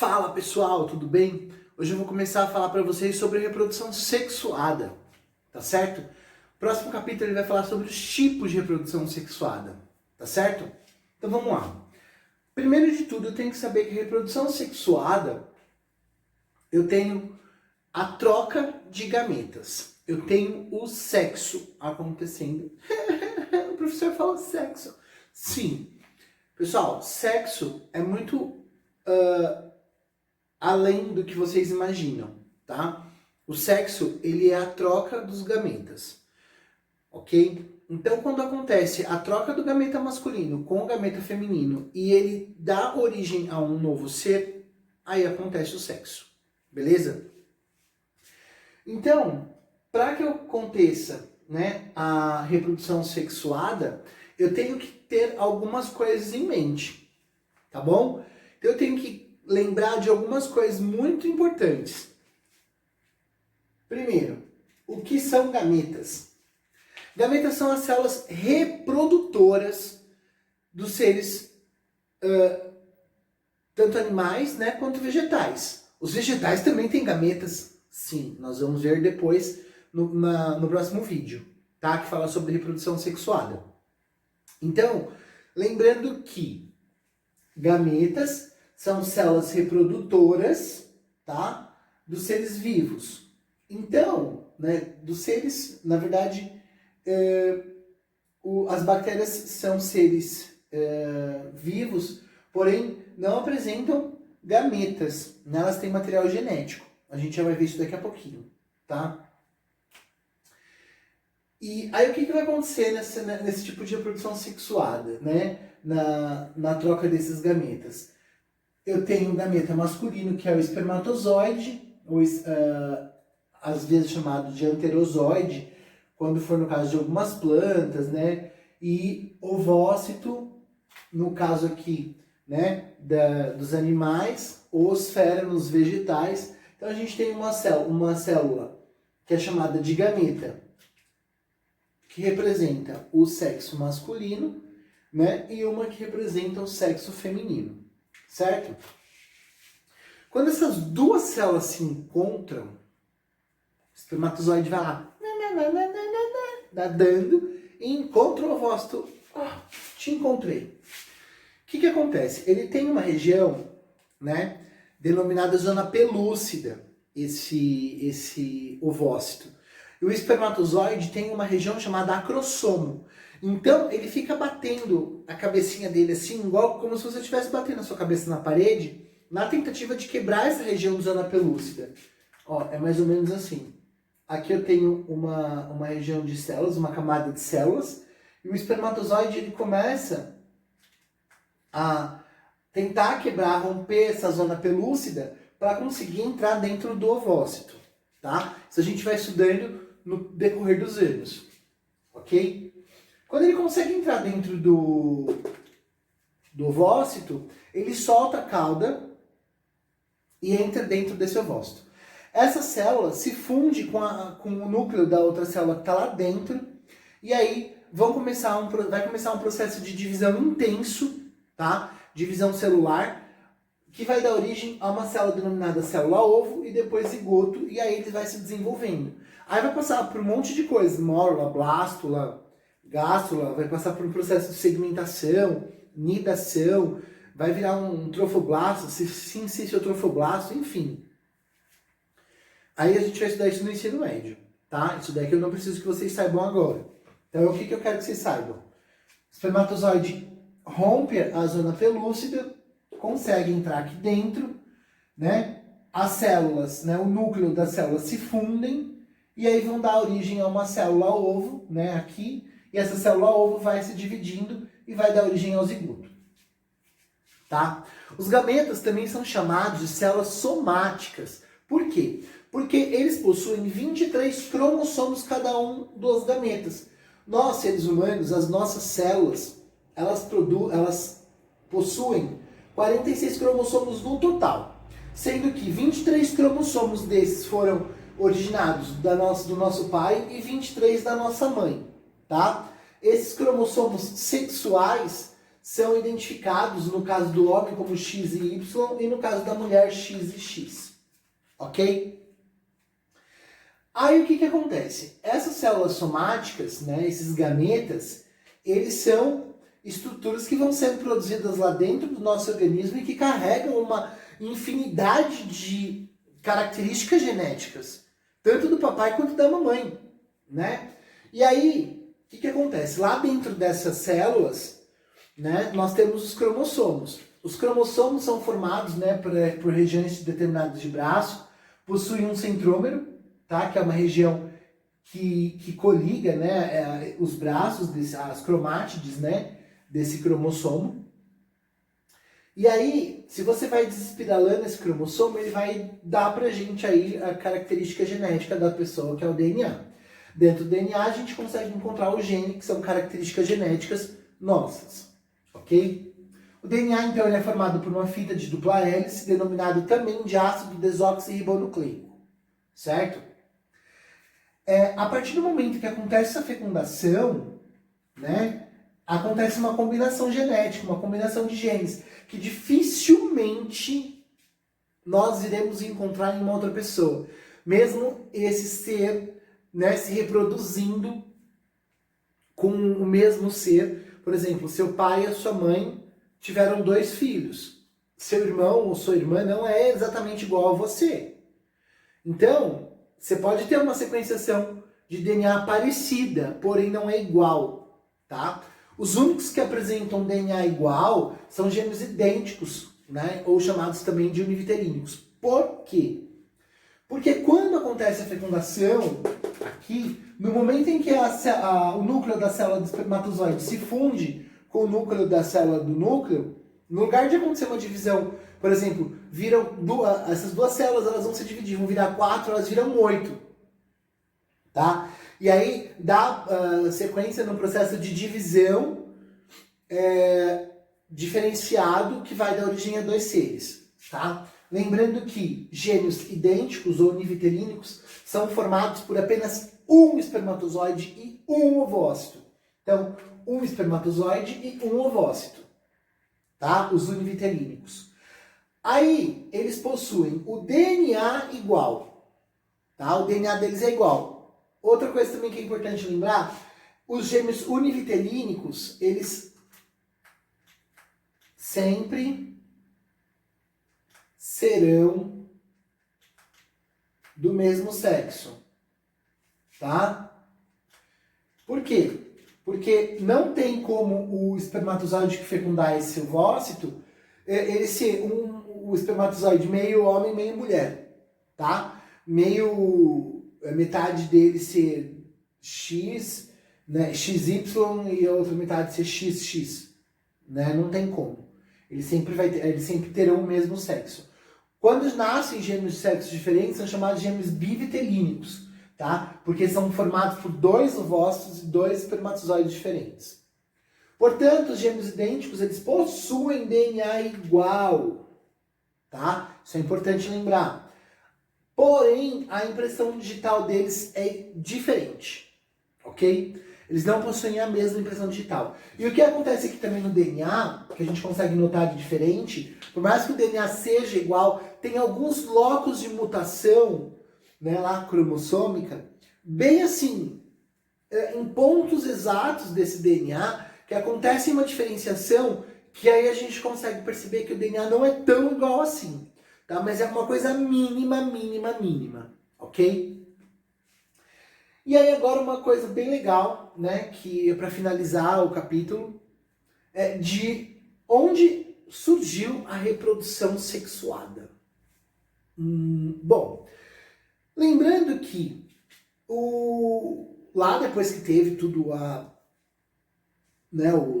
Fala pessoal, tudo bem? Hoje eu vou começar a falar para vocês sobre reprodução sexuada, tá certo? O próximo capítulo ele vai falar sobre os tipos de reprodução sexuada, tá certo? Então vamos lá. Primeiro de tudo, eu tenho que saber que reprodução sexuada, eu tenho a troca de gametas. Eu tenho o sexo acontecendo. O professor fala sexo. Sim. Pessoal, sexo é muito além do que vocês imaginam, tá? O sexo, ele é a troca dos gametas, ok? Então, quando acontece a troca do gameta masculino com o gameta feminino e ele dá origem a um novo ser, aí acontece o sexo, beleza? Então, para que aconteça, né, a reprodução sexuada, eu tenho que ter algumas coisas em mente, tá bom? Então, eu tenho que lembrar de algumas coisas muito importantes. Primeiro, o que são gametas? Gametas são as células reprodutoras dos seres, tanto animais, né, quanto vegetais. Os vegetais também têm gametas, sim, nós vamos ver depois no próximo vídeo, tá? Que fala sobre reprodução sexuada. Então, lembrando que gametas são células reprodutoras, tá? Dos seres vivos. Então, né, dos seres, na verdade, as bactérias são seres vivos, porém não apresentam gametas, né? Elas têm material genético. A gente já vai ver isso daqui a pouquinho, tá? E aí o que vai acontecer nesse tipo de reprodução sexuada, né? Na troca desses gametas? Eu tenho um gameta masculino, que é o espermatozoide, às vezes chamado de anterozoide, quando for no caso de algumas plantas, né? E ovócito, no caso aqui, né? Dos animais, osfera nos vegetais. Então a gente tem uma célula que é chamada de gameta, que representa o sexo masculino, né? E uma que representa o sexo feminino. Certo? Quando essas duas células se encontram, o espermatozoide vai lá, nadando, e encontra o ovócito. Te encontrei. O que acontece? Ele tem uma região, né, denominada zona pelúcida, esse ovócito. E o espermatozoide tem uma região chamada acrossomo. Então, ele fica batendo a cabecinha dele assim, igual como se você estivesse batendo a sua cabeça na parede, na tentativa de quebrar essa região de zona pelúcida. Ó, é mais ou menos assim. Aqui eu tenho uma região de células, uma camada de células, e o espermatozoide ele começa a tentar quebrar, romper essa zona pelúcida para conseguir entrar dentro do ovócito, tá? Isso a gente vai estudando no decorrer dos anos, ok? Quando ele consegue entrar dentro do ovócito, ele solta a cauda e entra dentro desse ovócito. Essa célula se funde com o núcleo da outra célula que está lá dentro, e aí vai começar um processo de divisão intenso, tá? Divisão celular, que vai dar origem a uma célula denominada célula-ovo e depois zigoto, e aí ele vai se desenvolvendo. Aí vai passar por um monte de coisas, mórula, blástula, gástula, vai passar por um processo de segmentação, nidação, vai virar um trofoblasto, trofoblasto, enfim. Aí a gente vai estudar isso no ensino médio, tá? Isso daqui eu não preciso que vocês saibam agora. Então o que eu quero que vocês saibam? O espermatozoide rompe a zona pelúcida, consegue entrar aqui dentro, né? As células, né? O núcleo das células se fundem e aí vão dar origem a uma célula-ovo, né? Aqui. E essa célula-ovo vai se dividindo e vai dar origem ao zigoto. Tá? Os gametas também são chamados de células somáticas. Por quê? Porque eles possuem 23 cromossomos cada um dos gametas. Nós, seres humanos, as nossas células, elas possuem 46 cromossomos no total. Sendo que 23 cromossomos desses foram originados do nosso pai e 23 da nossa mãe. Tá? Esses cromossomos sexuais são identificados, no caso do homem, como X e Y, e no caso da mulher, X e X. Ok? Aí o que acontece? Essas células somáticas, né, esses gametas, eles são estruturas que vão sendo produzidas lá dentro do nosso organismo e que carregam uma infinidade de características genéticas, tanto do papai quanto da mamãe, né? E aí, o que acontece? Lá dentro dessas células, né, nós temos os cromossomos. Os cromossomos são formados, né, por regiões determinadas de braço, possuem um centrômero, tá, que é uma região que coliga, né, os braços, as cromátides, né, desse cromossomo. E aí, se você vai desespiralando esse cromossomo, ele vai dar pra gente aí a característica genética da pessoa, que é o DNA. Dentro do DNA, a gente consegue encontrar o gene, que são características genéticas nossas, ok? O DNA, então, ele é formado por uma fita de dupla hélice, denominado também de ácido desoxirribonucleico, certo? A partir do momento que acontece a fecundação, né, acontece uma combinação genética, uma combinação de genes, que dificilmente nós iremos encontrar em uma outra pessoa. Mesmo esse ser, né, se reproduzindo com o mesmo ser. Por exemplo, seu pai e a sua mãe tiveram 2 filhos. Seu irmão ou sua irmã não é exatamente igual a você. Então, você pode ter uma sequenciação de DNA parecida, porém não é igual, tá? Os únicos que apresentam DNA igual são gêmeos idênticos, né? Ou chamados também de univitelínicos. Por quê? Porque quando acontece a fecundação, aqui, no momento em que o núcleo da célula do espermatozoide se funde com o núcleo da célula do núcleo, no lugar de acontecer uma divisão, por exemplo, essas 2 células elas vão se dividir, vão virar 4, elas viram 8. Tá? E aí dá sequência no processo de divisão diferenciado que vai dar origem a 2 seres. Tá? Lembrando que gêmeos idênticos ou univitelínicos são formados por apenas um espermatozoide e um ovócito. Então, um espermatozoide e um ovócito. Tá? Os univitelínicos. Aí, eles possuem o DNA igual. Tá? O DNA deles é igual. Outra coisa também que é importante lembrar, os gêmeos univitelínicos, eles sempre serão do mesmo sexo, tá? Por quê? Porque não tem como o espermatozoide que fecundar esse ovócito, ele ser o espermatozoide meio homem, meio mulher, tá? Metade dele ser X, né, XY e a outra metade ser XX, né? Não tem como. Eles sempre terão o mesmo sexo. Quando nascem gêmeos de sexos diferentes, são chamados de gêmeos bivitelínicos, tá? Porque são formados por 2 ovócitos e 2 espermatozoides diferentes. Portanto, os gêmeos idênticos, eles possuem DNA igual, tá? Isso é importante lembrar. Porém, a impressão digital deles é diferente, ok? Eles não possuem a mesma impressão digital. E o que acontece aqui também no DNA, que a gente consegue notar de diferente, por mais que o DNA seja igual, tem alguns locos de mutação, né, lá cromossômica, bem assim, em pontos exatos desse DNA, que acontece uma diferenciação, que aí a gente consegue perceber que o DNA não é tão igual assim. Tá? Mas é uma coisa mínima, ok? E aí agora uma coisa bem legal, né, que é para finalizar o capítulo, é de onde surgiu a reprodução sexuada. Bom, lembrando que lá depois que teve tudo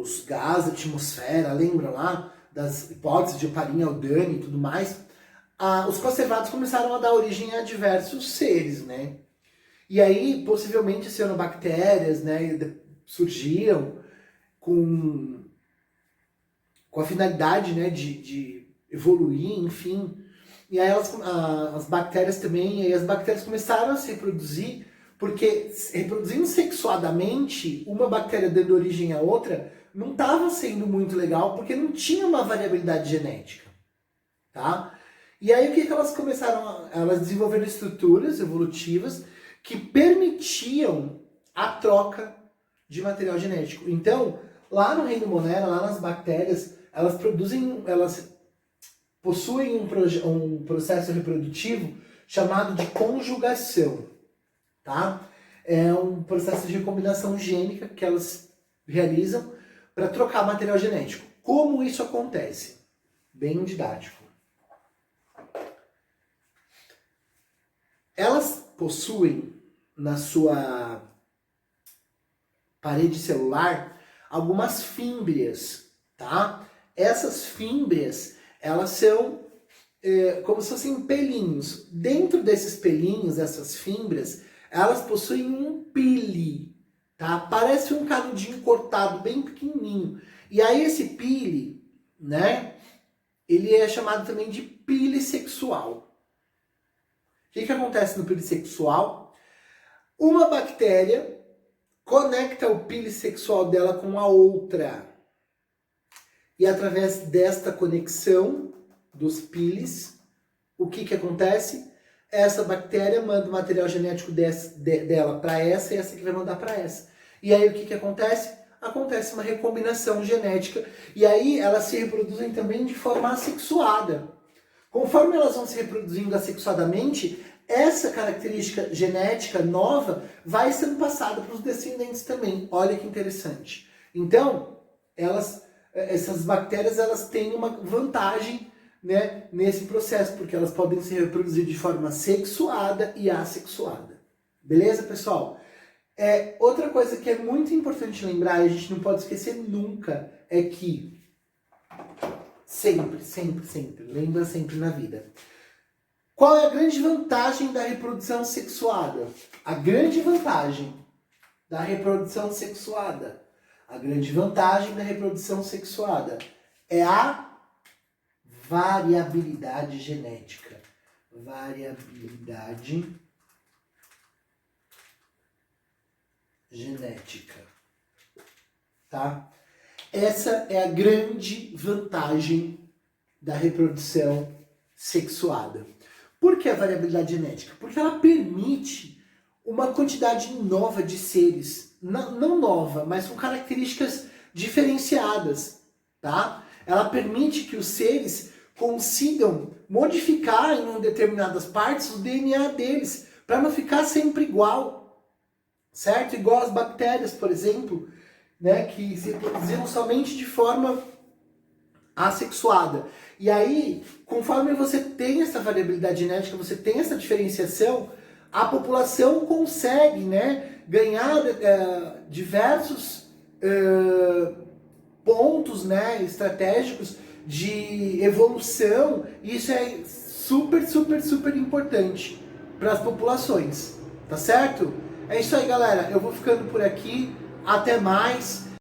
os gases, a atmosfera, lembra lá das hipóteses de Oparin, Aldani e tudo mais, os conservados começaram a dar origem a diversos seres, né? E aí, possivelmente, cianobactérias, né, surgiram com a finalidade, né, de evoluir, enfim. E aí as bactérias também, e as bactérias começaram a se reproduzir, porque reproduzindo sexuadamente, uma bactéria dando origem à outra, não estava sendo muito legal porque não tinha uma variabilidade genética, tá? E aí o que elas começaram? Elas desenvolveram estruturas evolutivas que permitiam a troca de material genético. Então, lá no reino Monera, lá nas bactérias, elas possuem um processo reprodutivo chamado de conjugação, tá? É um processo de recombinação gênica que elas realizam para trocar material genético. Como isso acontece? Bem didático. Elas possuem na sua parede celular algumas fímbrias, tá? Essas fímbrias, elas são como se fossem pelinhos. Dentro desses pelinhos, essas fímbrias, elas possuem um pili, tá? Parece um canudinho cortado, bem pequenininho. E aí esse pili, né? Ele é chamado também de pili sexual. O que acontece no pili sexual? Uma bactéria conecta o pili sexual dela com a outra. E através desta conexão dos pilis, o que acontece? Essa bactéria manda o material genético dela para essa e essa que vai mandar para essa. E aí o que acontece? Acontece uma recombinação genética. E aí elas se reproduzem também de forma assexuada. Conforme elas vão se reproduzindo assexuadamente, essa característica genética nova vai sendo passada para os descendentes também. Olha que interessante. Então, essas bactérias elas têm uma vantagem, né, nesse processo, porque elas podem se reproduzir de forma sexuada e assexuada. Beleza, pessoal? Outra coisa que é muito importante lembrar, e a gente não pode esquecer nunca, é que sempre, lembra sempre na vida. Qual é a grande vantagem da reprodução sexuada? A grande vantagem da reprodução sexuada. A grande vantagem da reprodução sexuada é a variabilidade genética. Variabilidade genética. Tá? Essa é a grande vantagem da reprodução sexuada. Por que a variabilidade genética? Porque ela permite uma quantidade nova de seres, não nova, mas com características diferenciadas, tá? Ela permite que os seres consigam modificar em determinadas partes o DNA deles, para não ficar sempre igual, certo? Igual as bactérias, por exemplo, né, que se reproduziam somente de forma assexuada. E aí, conforme você tem essa variabilidade genética, você tem essa diferenciação, a população consegue, né, ganhar diversos pontos, né, estratégicos de evolução, e isso é super importante para as populações, tá certo? É isso aí, galera. Eu vou ficando por aqui. Até mais.